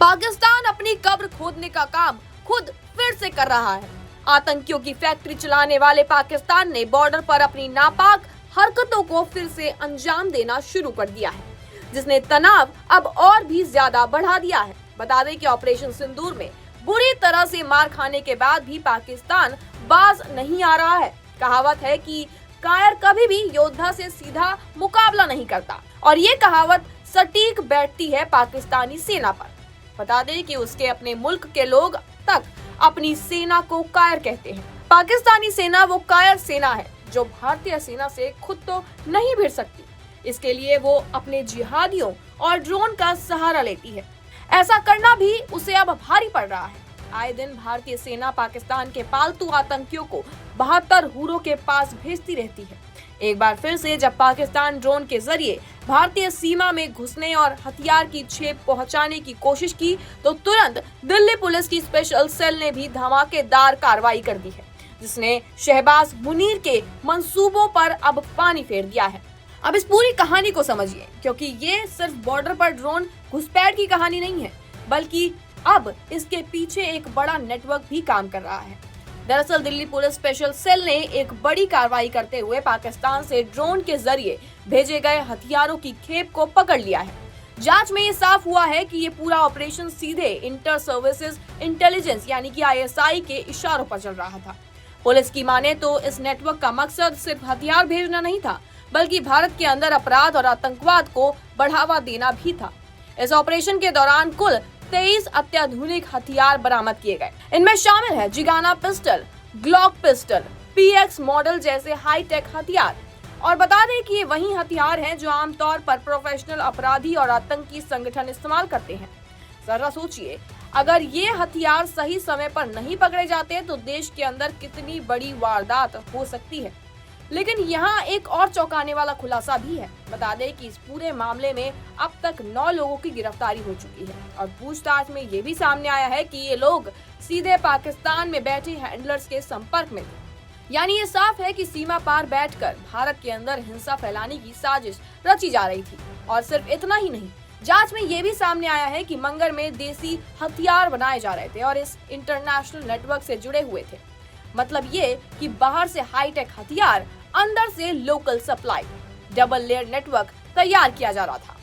पाकिस्तान अपनी कब्र खोदने का काम खुद फिर से कर रहा है। आतंकियों की फैक्ट्री चलाने वाले पाकिस्तान ने बॉर्डर पर अपनी नापाक हरकतों को फिर से अंजाम देना शुरू कर दिया है, जिसने तनाव अब और भी ज्यादा बढ़ा दिया है। बता दें कि ऑपरेशन सिंदूर में बुरी तरह से मार खाने के बाद भी पाकिस्तान बाज नहीं आ रहा है। कहावत है कि कायर कभी भी योद्धा से सीधा मुकाबला नहीं करता, और ये कहावत सटीक बैठती है पाकिस्तानी सेना पर। बता दें कि उसके अपने मुल्क के लोग तक अपनी सेना को कायर कहते हैं। पाकिस्तानी सेना वो कायर सेना है जो भारतीय सेना से खुद तो नहीं भिड़ सकती। इसके लिए वो अपने जिहादियों और ड्रोन का सहारा लेती है। ऐसा करना भी उसे अब भारी पड़ रहा है। आए दिन भारतीय सेना पाकिस्तान के पालतू आतंकियों को 72 हुरों के पास भेजती रहती है। एक बार फिर से जब पाकिस्तान ड्रोन के जरिए भारतीय सीमा में घुसने और हथियार की खेप पहुंचाने की कोशिश की, तो तुरंत दिल्ली पुलिस की स्पेशल सेल ने भी धमाकेदार कार्रवाई कर दी है, जिसने शहबाज मुनीर के मंसूबों पर अब पानी फेर दिया है। अब इस पूरी कहानी को समझिए, क्योंकि ये सिर्फ बॉर्डर पर ड्रोन घुसपैठ की कहानी नहीं है, बल्कि अब इसके पीछे एक बड़ा नेटवर्क भी काम कर रहा है। दरअसल दिल्ली पुलिस स्पेशल सेल ने एक बड़ी कार्रवाई करते हुए पाकिस्तान से ड्रोन के जरिए भेजे गए हथियारों की खेप को पकड़ लिया है। जांच में ये साफ हुआ है कि ये पूरा ऑपरेशन सीधे इंटर सर्विसेज इंटेलिजेंस यानी कि ISI के इशारों पर चल रहा था। पुलिस की माने तो इस नेटवर्क का मकसद सिर्फ हथियार भेजना नहीं था, बल्कि भारत के अंदर अपराध और आतंकवाद को बढ़ावा देना भी था। इस ऑपरेशन के दौरान कुल 23 अत्याधुनिक हथियार बरामद किए गए। इनमें शामिल है Zigana pistol, Glock pistol, PX model जैसे हाईटेक हथियार। और बता दें कि ये वही हथियार हैं जो आमतौर पर प्रोफेशनल अपराधी और आतंकी संगठन इस्तेमाल करते हैं। जरा सोचिए, अगर ये हथियार सही समय पर नहीं पकड़े जाते तो देश के अंदर कितनी बड़ी वारदात हो सकती है। लेकिन यहाँ एक और चौंकाने वाला खुलासा भी है। बता दें कि इस पूरे मामले में अब तक 9 लोगों की गिरफ्तारी हो चुकी है, और पूछताछ में ये भी सामने आया है कि ये लोग सीधे पाकिस्तान में बैठे हैंडलर्स के संपर्क में थे। यानी ये साफ है कि सीमा पार बैठकर भारत के अंदर हिंसा फैलाने की साजिश रची जा रही थी। और सिर्फ इतना ही नहीं, जांच में ये भी सामने आया है कि मंगर में देसी हथियार बनाए जा रहे थे और इस इंटरनेशनल नेटवर्क से जुड़े हुए थे। मतलब ये कि बाहर से हाईटेक हथियार, अंदर से local supply, double layer network तैयार किया जा रहा था।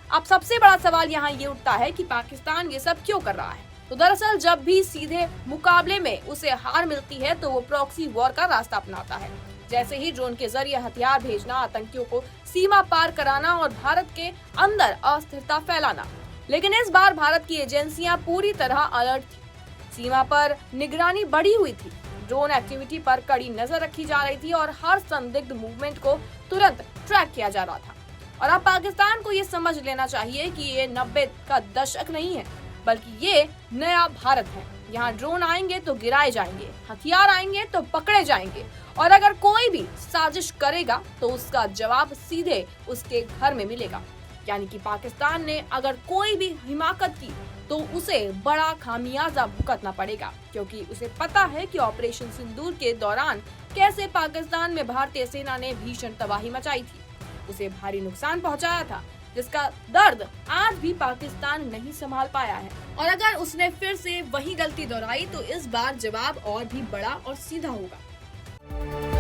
अब सबसे बड़ा सवाल यहाँ ये उठता है कि पाकिस्तान ये सब क्यों कर रहा है। तो दरअसल जब भी सीधे मुकाबले में उसे हार मिलती है तो वो प्रॉक्सी वॉर का रास्ता अपनाता है। जैसे ही ड्रोन के जरिए हथियार भेजना, आतंकियों को सीमा पार कराना और भारत के अंदर अस्थिरता फैलाना। लेकिन इस बार भारत की एजेंसियां पूरी तरह अलर्ट थी। सीमा पर निगरानी बढ़ी हुई थी, ड्रोन एक्टिविटी पर कड़ी नजर रखी जा रही थी और हर संदिग्ध मूवमेंट को तुरंत ट्रैक किया जा रहा था। और अब पाकिस्तान को ये समझ लेना चाहिए कि ये 90 का दशक नहीं है, बल्कि ये नया भारत है। यहाँ ड्रोन आएंगे तो गिराए जाएंगे, हथियार आएंगे तो पकड़े जाएंगे, और अगर कोई भी साजिश करेगा तो उसका जवाब सीधे उसके घर में मिलेगा। यानी कि पाकिस्तान ने अगर कोई भी हिमाकत की तो उसे बड़ा खामियाजा भुगतना पड़ेगा, क्योंकि उसे पता है कि ऑपरेशन सिंदूर के दौरान कैसे पाकिस्तान में भारतीय सेना ने भीषण तबाही मचाई थी, उसे भारी नुकसान पहुंचाया था, जिसका दर्द आज भी पाकिस्तान नहीं संभाल पाया है। और अगर उसने फिर से वही गलती दोहराई तो इस बार जवाब और भी बड़ा और सीधा होगा।